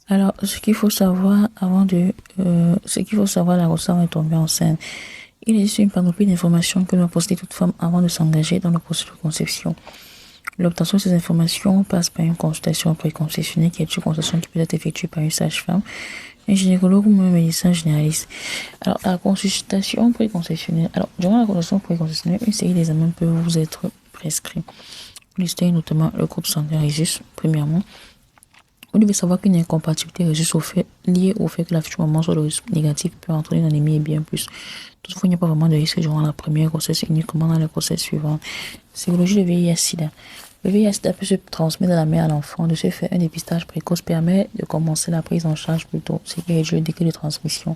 Alors, ce qu'il faut savoir ce qu'il faut savoir la grossesse avant de tomber enceinte. Il existe une panoplie d'informations que doit posséder toute femme avant de s'engager dans le processus de conception. L'obtention de ces informations passe par une consultation préconceptionnelle qui est une consultation qui peut être effectuée par une sage-femme, un gynécologue ou même un médecin généraliste. Alors, la consultation préconceptionnelle. Alors, durant la consultation préconceptionnelle, une série d'examens peut vous être prescrits. Vous listez notamment le groupe sanguin Rhésus, premièrement. Vous devez savoir qu'une incompatibilité résulte liée au fait que la future maman soit de risque négatif peut entraîner une anémie et bien plus. Toutefois, il n'y a pas vraiment de risque durant la première grossesse, uniquement dans les grossesses suivantes. Sérologie de VIH-Sida. Le VIH-Sida peut se transmettre de la mère à l'enfant. De ce fait, un dépistage précoce permet de commencer la prise en charge plus tôt, ce qui réduit le décès de transmission.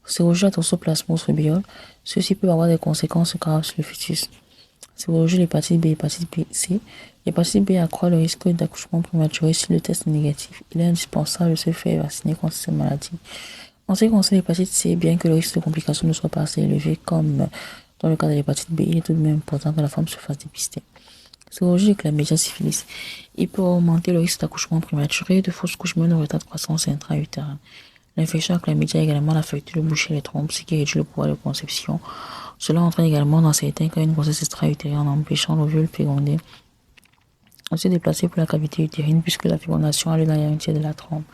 Sérologie à toxoplasmose rubeole. Ceci peut avoir des conséquences graves sur le fœtus. Sérologie de l'hépatite B, hépatite B, C. L'hépatite B accroît le risque d'accouchement prématuré si le test est négatif. Il est indispensable de se faire vacciner contre cette maladie. En ce qui concerne l'hépatite C, bien que le risque de complications ne soit pas assez élevé comme dans le cas de l'hépatite B, il est tout de même important que la femme se fasse dépister. Sérologie de chlamydia syphilis. Il peut augmenter le risque d'accouchement prématuré, de fausse couche, même de retard de croissance intra-utérin. L'infection à chlamydia a également affecté le boucher et les trompes, ce qui réduit le pouvoir de conception. Cela entraîne également dans certains cas une grossesse extra-utérine en empêchant l'ovule fécondé de se déplacer pour la cavité utérine puisque la fécondation a lieu dans un tiers de la trompe.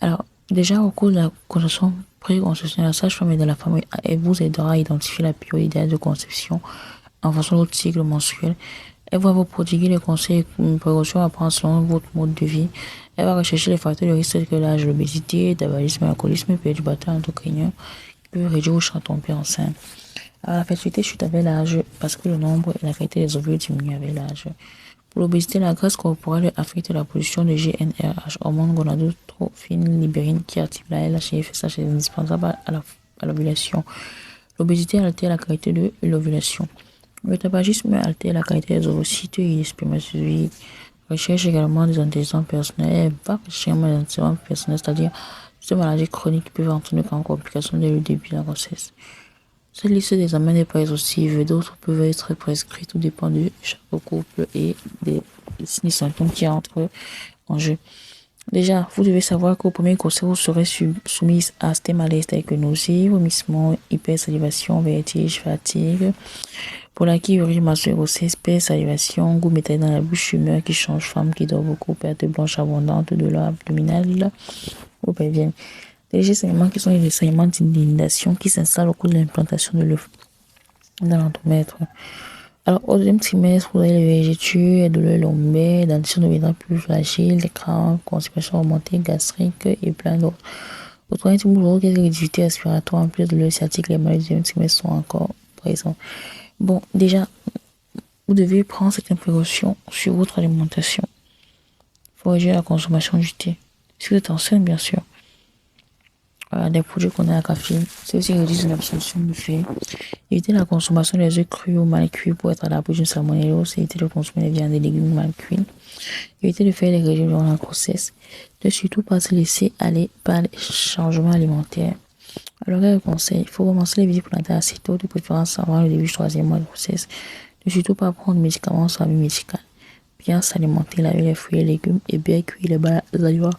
Alors, déjà au cours de la conception préconceptionnelle, la sage-femme et de la famille, elle vous aidera à identifier la période idéale de conception en fonction de votre cycle menstruel. Elle va vous prodiguer les conseils et précautions à prendre selon votre mode de vie. Elle va rechercher les facteurs de risque tels que l'âge, l'obésité, le tabagisme, l'alcoolisme, perturbateurs endocriniens qui peuvent réduire ou tomber enceinte. Alors, la fertilité chute avec l'âge parce que le nombre et la qualité des ovules diminuent avec l'âge. Pour l'obésité, la graisse corporelle affecte la production de GnRH, hormone gonadotrophine libérine qui active la LH et FSH est indispensable à l'ovulation. L'obésité altère la qualité de l'ovulation. Le tabagisme altère la qualité des ovocytes et des spermatozoïdes. Recherche également des antécédents personnels, pas spécialement des antécédents personnels, c'est-à-dire ces maladies chroniques qui peuvent entraîner comme complication dès le début de la grossesse. Cette liste d'examens n'est pas exhaustive, d'autres peuvent être prescrits, tout dépend de chaque couple et des signes symptômes qui entrent en jeu. Déjà, vous devez savoir qu'au premier conseil, vous serez soumise à ces malaises tels que nausées, vomissements, hypersalivation, vertige, fatigue. Pour la qui urine, masse grossesse, hypersalivation, goût métallique dans la bouche, humeur qui change, femme qui dort beaucoup, perte blanche abondante, douleur abdominale, ou bien les légers saignements qui sont les saignements d'inondation qui s'installent au cours de l'implantation de l'œuf dans l'endomètre. Alors, au deuxième trimestre, vous avez les végétures, les douleurs lombaires, dentition deviendra plus fragile, les crampes, constipation augmentée, gastrique et plein d'autres. Au troisième trimestre, vous aurez quelques difficultés respiratoires, en plus de douleurs sciatiques, les maladies du deuxième trimestre sont encore présents. Bon, déjà, vous devez prendre certaines précautions sur votre alimentation. Il faut réduire la consommation du thé. Si vous êtes enceinte, bien sûr. Des produits qu'on a à la caféine. C'est aussi réduire l'absorption de fer. Éviter la consommation des œufs crus ou mal cuits pour être à l'abri d'une salmonellose. Éviter de consommer des viandes et des légumes mal cuits. Éviter de faire des régimes durant la grossesse. Ne surtout pas se laisser aller par les changements alimentaires. Alors, quel conseil? Il faut commencer les visites prénatales assez tôt, de préférence avant le début du troisième mois de grossesse. Ne surtout pas prendre de médicaments sans avis médical. Bien s'alimenter, laver les fruits et légumes et bien cuire les aliments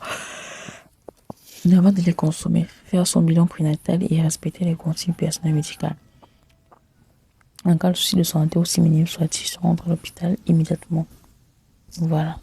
avant de les consommer, faire son bilan prénatal et respecter les consignes personnelles médicales. En cas de souci de santé, aussi minime soit-il, se rendre à l'hôpital immédiatement. Voilà.